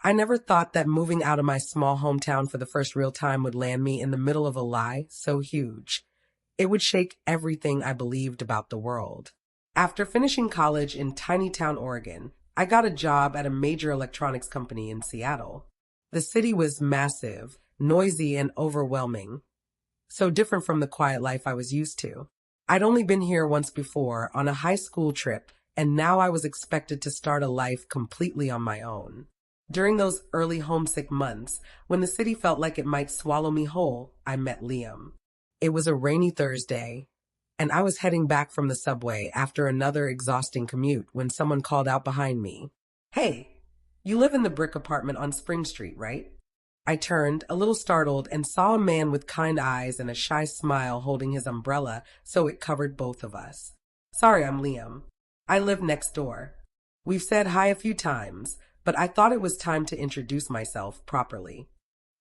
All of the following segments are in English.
I never thought that moving out of my small hometown for the first real time would land me in the middle of a lie so huge. It would shake everything I believed about the world. After finishing college in tiny town Oregon, I got a job at a major electronics company in Seattle. The city was massive, noisy, and overwhelming, so different from the quiet life I was used to. I'd only been here once before on a high school trip, and now I was expected to start a life completely on my own. During those early homesick months, when the city felt like it might swallow me whole, I met Liam. It was a rainy Thursday, and I was heading back from the subway after another exhausting commute when someone called out behind me. "Hey, you live in the brick apartment on Spring Street, right?" I turned, a little startled, and saw a man with kind eyes and a shy smile holding his umbrella so it covered both of us. "Sorry, I'm Liam. I live next door. We've said hi a few times, but I thought it was time to introduce myself properly."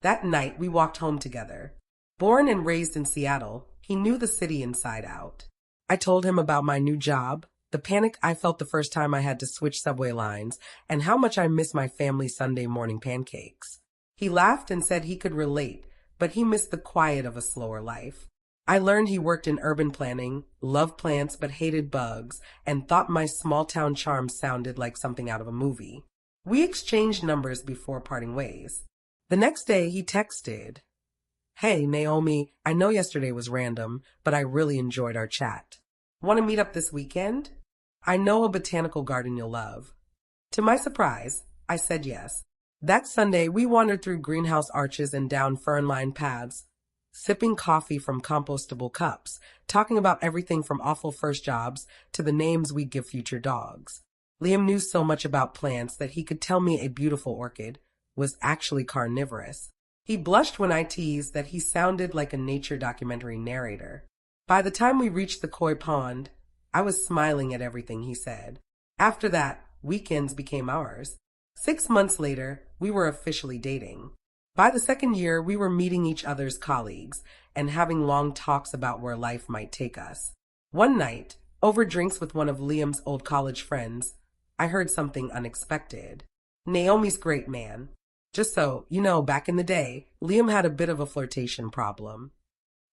That night, we walked home together. Born and raised in Seattle, he knew the city inside out. I told him about my new job, the panic I felt the first time I had to switch subway lines, and how much I miss my family Sunday morning pancakes. He laughed and said he could relate, but he missed the quiet of a slower life. I learned he worked in urban planning, loved plants but hated bugs, and thought my small-town charm sounded like something out of a movie. We exchanged numbers before parting ways. The next day, he texted, "Hey, Naomi, I know yesterday was random, but I really enjoyed our chat. Want to meet up this weekend? I know a botanical garden you'll love." To my surprise, I said yes. That Sunday, we wandered through greenhouse arches and down fern-lined paths, sipping coffee from compostable cups, talking about everything from awful first jobs to the names we'd give future dogs. Liam knew so much about plants that he could tell me a beautiful orchid was actually carnivorous. He blushed when I teased that he sounded like a nature documentary narrator. By the time we reached the koi pond, I was smiling at everything he said. After that, weekends became ours. 6 months later, we were officially dating. By the second year, we were meeting each other's colleagues and having long talks about where life might take us. One night, over drinks with one of Liam's old college friends, I heard something unexpected. "Naomi's great, man. Just so you know, back in the day, Liam had a bit of a flirtation problem."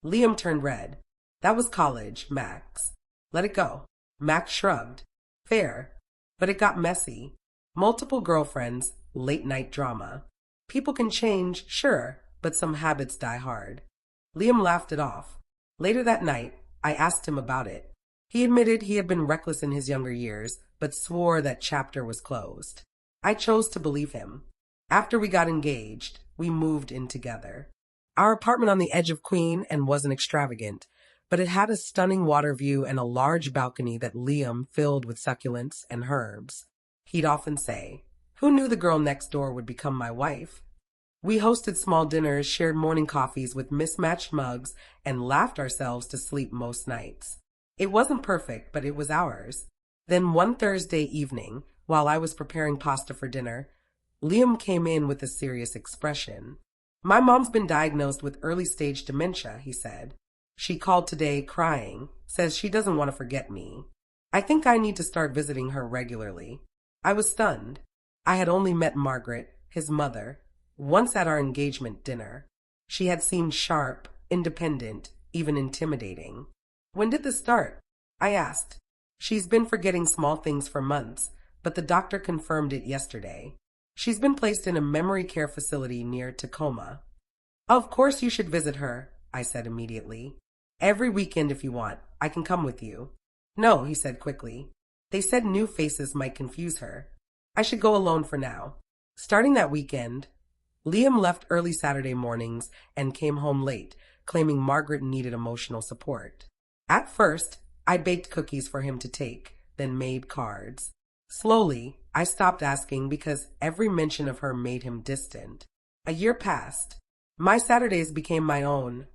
Liam turned red. "That was college, Max. Let it go." Max shrugged. "Fair. But it got messy. Multiple girlfriends, late-night drama. People can change, sure, but some habits die hard." Liam laughed it off. Later that night, I asked him about it. He admitted he had been reckless in his younger years, but swore that chapter was closed. I chose to believe him. After we got engaged, we moved in together. Our apartment on the edge of Queen and wasn't extravagant, but it had a stunning water view and a large balcony that Liam filled with succulents and herbs. He'd often say, "Who knew the girl next door would become my wife?" We hosted small dinners, shared morning coffees with mismatched mugs, and laughed ourselves to sleep most nights. It wasn't perfect, but it was ours. Then one Thursday evening, while I was preparing pasta for dinner, Liam came in with a serious expression. "My mom's been diagnosed with early-stage dementia," he said. "She called today crying, says she doesn't want to forget me. I think I need to start visiting her regularly." I was stunned. I had only met Margaret, his mother, once at our engagement dinner. She had seemed sharp, independent, even intimidating. "When did this start?" I asked. "She's been forgetting small things for months, but the doctor confirmed it yesterday. She's been placed in a memory care facility near Tacoma." "Of course you should visit her," I said immediately. "Every weekend if you want. I can come with you." "No," he said quickly. "They said new faces might confuse her. I should go alone for now." Starting that weekend, Liam left early Saturday mornings and came home late, claiming Margaret needed emotional support. At first, I baked cookies for him to take, then made cards. Slowly, I stopped asking because every mention of her made him distant. A year passed. My Saturdays became my own.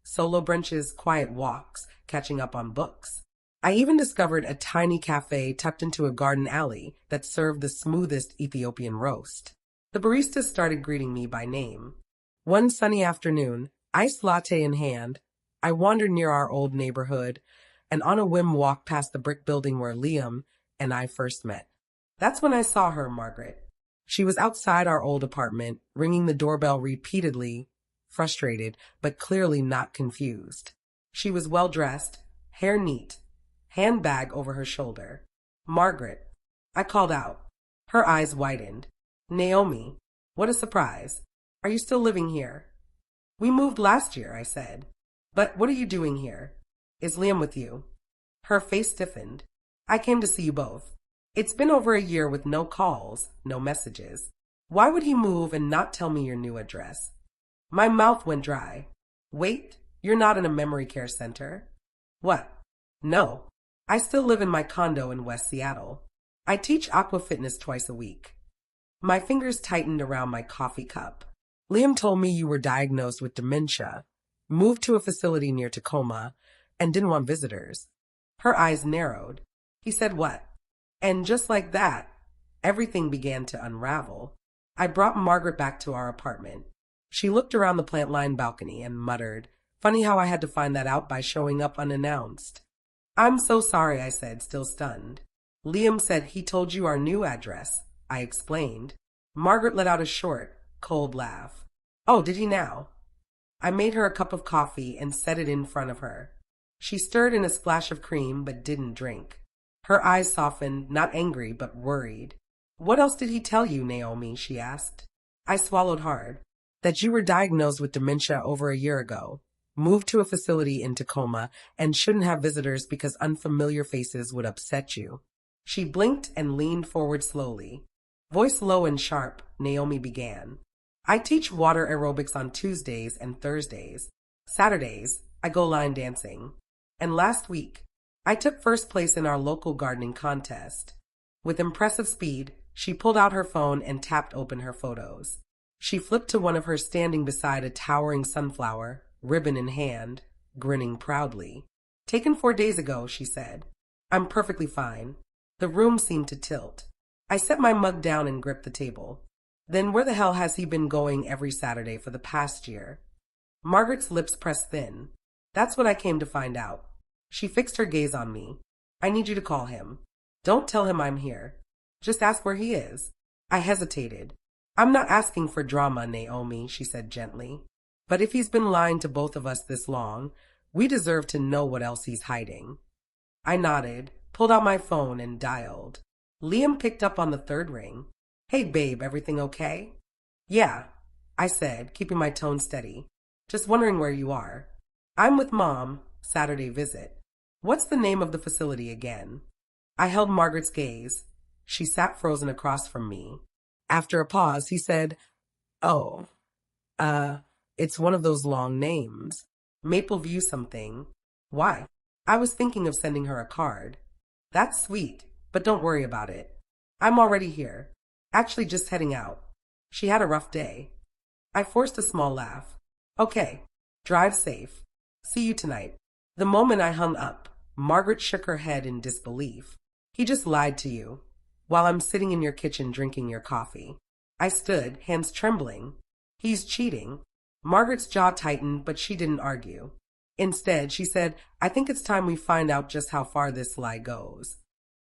Solo brunches, quiet walks, catching up on books. I even discovered a tiny cafe tucked into a garden alley that served the smoothest Ethiopian roast. The baristas started greeting me by name. One sunny afternoon, iced latte in hand, I wandered near our old neighborhood and on a whim walked past the brick building where Liam and I first met. That's when I saw her, Margaret. She was outside our old apartment, ringing the doorbell repeatedly, frustrated, but clearly not confused. She was well dressed, hair neat, handbag over her shoulder. Margaret. I called out. Her eyes widened. Naomi. What a surprise. Are you still living here? We moved last year, I said. But what are you doing here? Is Liam with you? Her face stiffened. I came to see you both. It's been over a year with no calls, no messages. Why would he move and not tell me your new address? My mouth went dry. Wait, you're not in a memory care center? What? No. I still live in my condo in West Seattle. I teach aqua fitness twice a week. My fingers tightened around my coffee cup. Liam told me you were diagnosed with dementia, moved to a facility near Tacoma, and didn't want visitors. Her eyes narrowed. He said what? And just like that, everything began to unravel. I brought Margaret back to our apartment. She looked around the plant-lined balcony and muttered, "Funny how I had to find that out by showing up unannounced." "I'm so sorry," I said, still stunned. "Liam said he told you our new address," I explained. Margaret let out a short, cold laugh. "Oh, did he now?" I made her a cup of coffee and set it in front of her. She stirred in a splash of cream but didn't drink. Her eyes softened, not angry but worried. "What else did he tell you, Naomi?" she asked. I swallowed hard. "That you were diagnosed with dementia over a year ago, moved to a facility in Tacoma, and shouldn't have visitors because unfamiliar faces would upset you." She blinked and leaned forward slowly. Voice low and sharp, Naomi began. "I teach water aerobics on Tuesdays and Thursdays. Saturdays, I go line dancing. And last week, I took first place in our local gardening contest." With impressive speed, she pulled out her phone and tapped open her photos. She flipped to one of her standing beside a towering sunflower, ribbon in hand, grinning proudly. "Taken 4 days ago," she said. "I'm perfectly fine." The room seemed to tilt. I set my mug down and gripped the table. "Then where the hell has he been going every Saturday for the past year?" Margaret's lips pressed thin. "That's what I came to find out." She fixed her gaze on me. "I need you to call him. Don't tell him I'm here. Just ask where he is." I hesitated. "I'm not asking for drama, Naomi," she said gently. "But if he's been lying to both of us this long, we deserve to know what else he's hiding." I nodded, pulled out my phone, and dialed. Liam picked up on the third ring. "Hey, babe, everything okay?" "Yeah," I said, keeping my tone steady. "Just wondering where you are." "I'm with Mom. Saturday visit." "What's the name of the facility again?" I held Margaret's gaze. She sat frozen across from me. After a pause, he said, "Oh, it's one of those long names. Maple View something." "Why?" "I was thinking of sending her a card." "That's sweet, but don't worry about it. I'm already here. Actually just heading out. She had a rough day." I forced a small laugh. "Okay, drive safe. See you tonight." The moment I hung up, Margaret shook her head in disbelief. "He just lied to you, while I'm sitting in your kitchen drinking your coffee." I stood, hands trembling. "He's cheating." Margaret's jaw tightened, but she didn't argue. Instead, she said, "I think it's time we find out just how far this lie goes."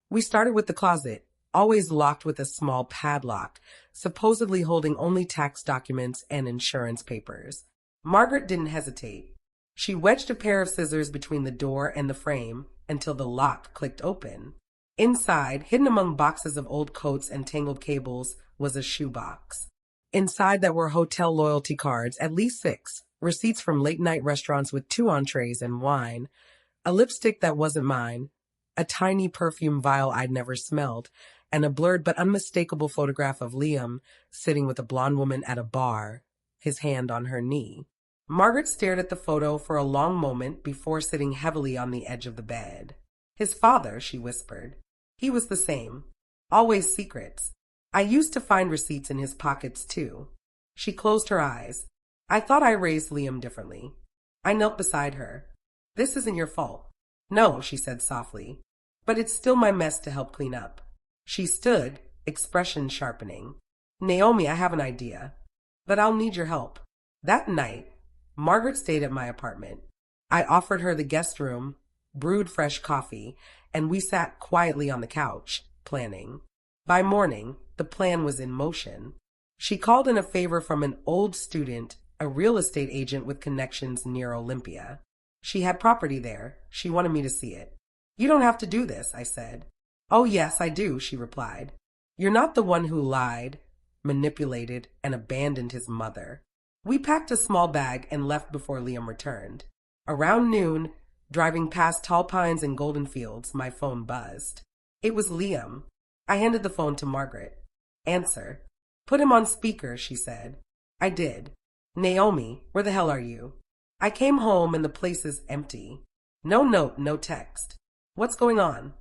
We started with the closet, always locked with a small padlock, supposedly holding only tax documents and insurance papers. Margaret didn't hesitate. She wedged a pair of scissors between the door and the frame until the lock clicked open. Inside, hidden among boxes of old coats and tangled cables, was a shoebox. Inside that were hotel loyalty cards, at least 6, receipts from late-night restaurants with 2 entrees and wine, a lipstick that wasn't mine, a tiny perfume vial I'd never smelled, and a blurred but unmistakable photograph of Liam sitting with a blonde woman at a bar, his hand on her knee. Margaret stared at the photo for a long moment before sitting heavily on the edge of the bed. "His father," she whispered. "He was the same. Always secrets. I used to find receipts in his pockets, too." She closed her eyes. I thought I raised Liam differently. I knelt beside her. "This isn't your fault." "No," she said softly. "But it's still my mess to help clean up." She stood, expression sharpening. "Naomi, I have an idea. But I'll need your help." That night, Margaret stayed at my apartment. I offered her the guest room, brewed fresh coffee, and we sat quietly on the couch, planning. By morning, the plan was in motion. She called in a favor from an old student, a real estate agent with connections near Olympia. She had property there. She wanted me to see it. You don't have to do this, I said. Oh, yes, I do, she replied. You're not the one who lied, manipulated, and abandoned his mother. We packed a small bag and left before Liam returned. Around noon, driving past tall pines and golden fields, my phone buzzed. It was Liam. I handed the phone to Margaret. Answer. Put him on speaker, she said. I did. Naomi, where the hell are you? I came home and the place is empty. No note, no text. What's going on?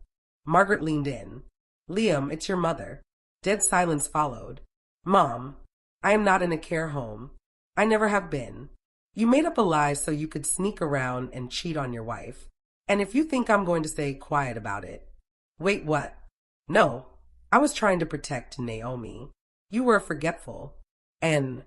Margaret leaned in. Liam, it's your mother. Dead silence followed. Mom, I am not in a care home. I never have been. You made up a lie so you could sneak around and cheat on your wife. And if you think I'm going to stay quiet about it. Wait, what? No, I was trying to protect Naomi. You were forgetful. And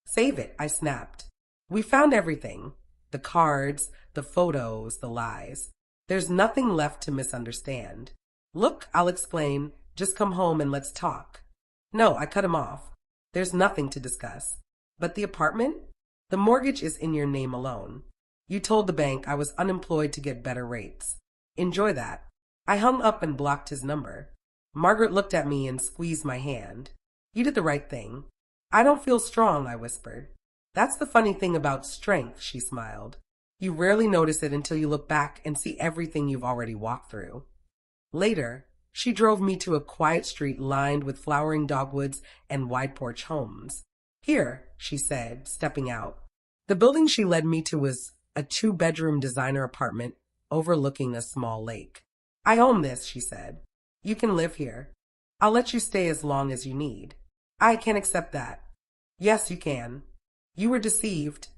save it, I snapped. We found everything. The cards, the photos, the lies. There's nothing left to misunderstand. Look, I'll explain. Just come home and let's talk. No, I cut him off. There's nothing to discuss. But the apartment? The mortgage is in your name alone. You told the bank I was unemployed to get better rates. Enjoy that. I hung up and blocked his number. Margaret looked at me and squeezed my hand. You did the right thing. I don't feel strong, I whispered. That's the funny thing about strength, she smiled. You rarely notice it until you look back and see everything you've already walked through. Later, she drove me to a quiet street lined with flowering dogwoods and wide porch homes. Here, she said, stepping out. The building she led me to was a 2-bedroom designer apartment overlooking a small lake. I own this, she said. You can live here. I'll let you stay as long as you need. I can't accept that. Yes, you can. You were deceived,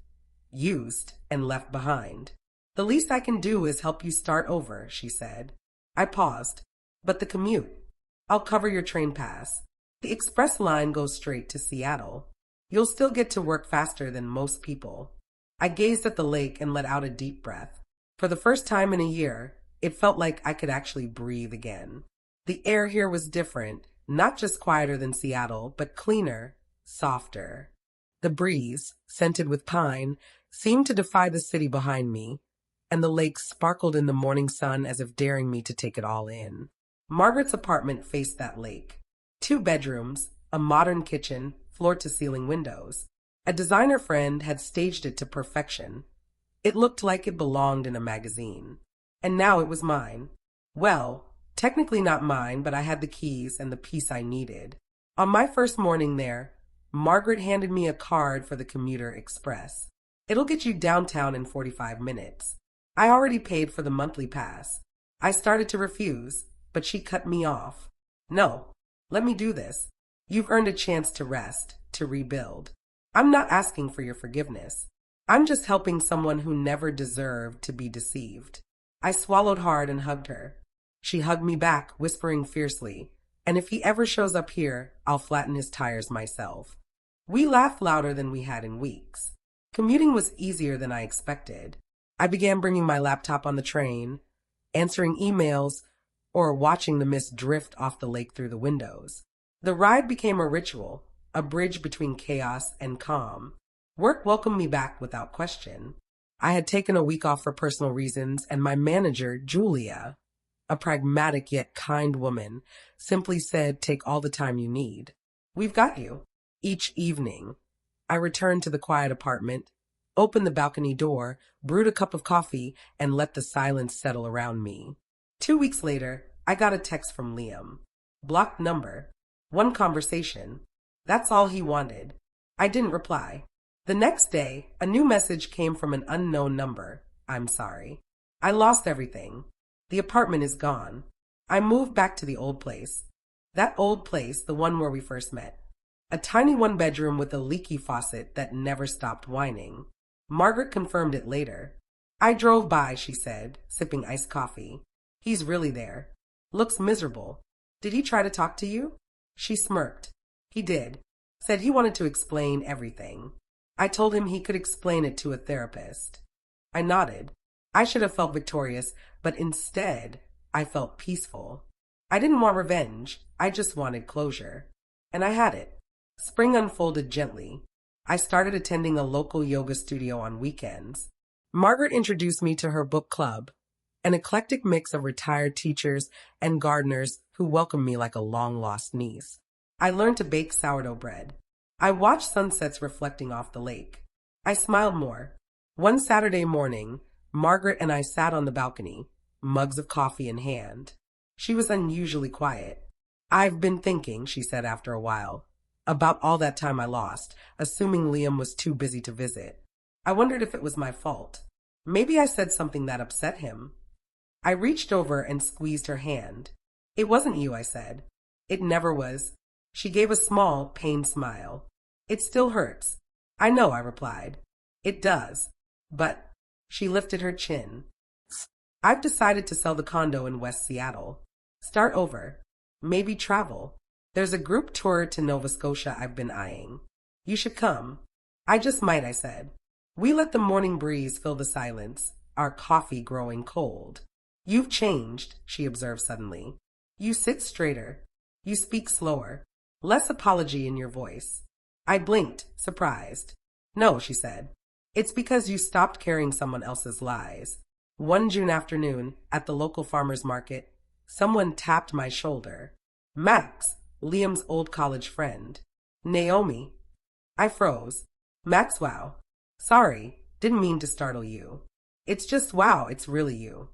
used, and left behind. The least I can do is help you start over, she said. I paused. But the commute. I'll cover your train pass. The express line goes straight to Seattle. You'll still get to work faster than most people. I gazed at the lake and let out a deep breath. For the first time in a year, it felt like I could actually breathe again. The air here was different, not just quieter than Seattle, but cleaner, softer. The breeze, scented with pine, seemed to defy the city behind me, and the lake sparkled in the morning sun as if daring me to take it all in. Margaret's apartment faced that lake. 2 bedrooms, a modern kitchen, floor-to-ceiling windows. A designer friend had staged it to perfection. It looked like it belonged in a magazine. And now it was mine. Well, technically not mine, but I had the keys and the piece I needed. On my first morning there, Margaret handed me a card for the commuter express. It'll get you downtown in 45 minutes. I already paid for the monthly pass. I started to refuse, but she cut me off. No, let me do this. You've earned a chance to rest, to rebuild. I'm not asking for your forgiveness. I'm just helping someone who never deserved to be deceived. I swallowed hard and hugged her. She hugged me back, whispering fiercely, and if he ever shows up here, I'll flatten his tires myself. We laughed louder than we had in weeks. Commuting was easier than I expected. I began bringing my laptop on the train, answering emails, or watching the mist drift off the lake through the windows. The ride became a ritual, a bridge between chaos and calm. Work welcomed me back without question. I had taken a week off for personal reasons, and my manager, Julia, a pragmatic yet kind woman, simply said, "Take all the time you need. We've got you." Each evening, I returned to the quiet apartment, opened the balcony door, brewed a cup of coffee, and let the silence settle around me. 2 weeks later, I got a text from Liam. Blocked number. 1 conversation. That's all he wanted. I didn't reply. The next day, a new message came from an unknown number. I'm sorry. I lost everything. The apartment is gone. I moved back to the old place. That old place, the one where we first met. A tiny 1-bedroom with a leaky faucet that never stopped whining. Margaret confirmed it later. I drove by, she said, sipping iced coffee. He's really there. Looks miserable. Did he try to talk to you? She smirked. He did. Said he wanted to explain everything. I told him he could explain it to a therapist. I nodded. I should have felt victorious, but instead, I felt peaceful. I didn't want revenge. I just wanted closure. And I had it. Spring unfolded gently. I started attending a local yoga studio on weekends. Margaret introduced me to her book club, an eclectic mix of retired teachers and gardeners who welcomed me like a long-lost niece. I learned to bake sourdough bread. I watched sunsets reflecting off the lake. I smiled more. One Saturday morning, Margaret and I sat on the balcony, mugs of coffee in hand. She was unusually quiet. "I've been thinking," she said after a while, "about all that time I lost, assuming Liam was too busy to visit. I wondered if it was my fault. Maybe I said something that upset him." I reached over and squeezed her hand. "It wasn't you," I said. "It never was." She gave a small, pained smile. "It still hurts." "I know," I replied. "It does. But—" She lifted her chin. "I've decided to sell the condo in West Seattle. Start over. Maybe travel. There's a group tour to Nova Scotia I've been eyeing. You should come." "I just might," I said. We let the morning breeze fill the silence, our coffee growing cold. "You've changed," she observed suddenly. "You sit straighter. You speak slower. Less apology in your voice." I blinked, surprised. "No," she said. "It's because you stopped carrying someone else's lies." One June afternoon, at the local farmer's market, someone tapped my shoulder. "Max, Liam's old college friend." "Naomi." I froze. "Max, wow. Sorry, didn't mean to startle you." "It's just wow, it's really you."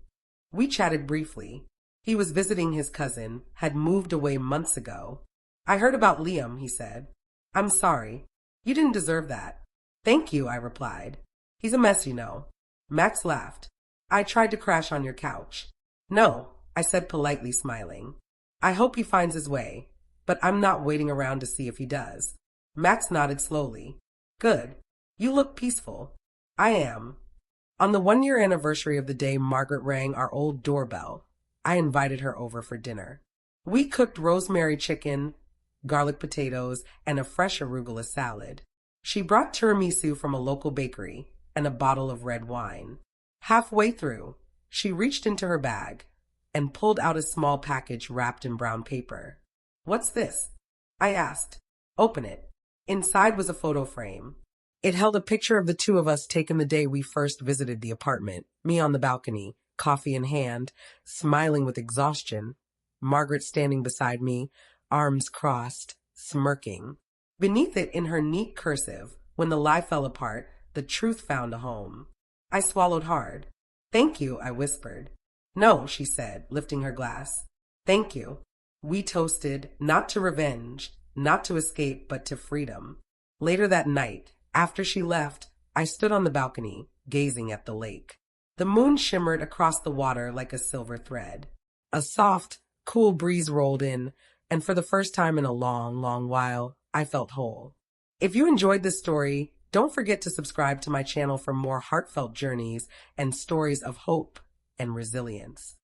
We chatted briefly. He was visiting his cousin, had moved away months ago. "I heard about Liam," he said. "I'm sorry. You didn't deserve that." "Thank you," I replied. "He's a mess, you know." Max laughed. "I tried to crash on your couch." "No," I said politely, smiling. "I hope he finds his way, but I'm not waiting around to see if he does." Max nodded slowly. "Good. You look peaceful." "I am." On the 1-year anniversary of the day Margaret rang our old doorbell, I invited her over for dinner. We cooked rosemary chicken, garlic potatoes, and a fresh arugula salad. She brought tiramisu from a local bakery and a bottle of red wine. Halfway through, she reached into her bag and pulled out a small package wrapped in brown paper. "What's this?" I asked. "Open it." Inside was a photo frame. It held a picture of the two of us taken the day we first visited the apartment, me on the balcony, coffee in hand, smiling with exhaustion, Margaret standing beside me, arms crossed, smirking. Beneath it, in her neat cursive, "When the lie fell apart, the truth found a home." I swallowed hard. "Thank you," I whispered. "No," she said, lifting her glass. "Thank you." We toasted, not to revenge, not to escape, but to freedom. Later that night, after she left, I stood on the balcony, gazing at the lake. The moon shimmered across the water like a silver thread. A soft, cool breeze rolled in, and for the first time in a long, long while, I felt whole. If you enjoyed this story, don't forget to subscribe to my channel for more heartfelt journeys and stories of hope and resilience.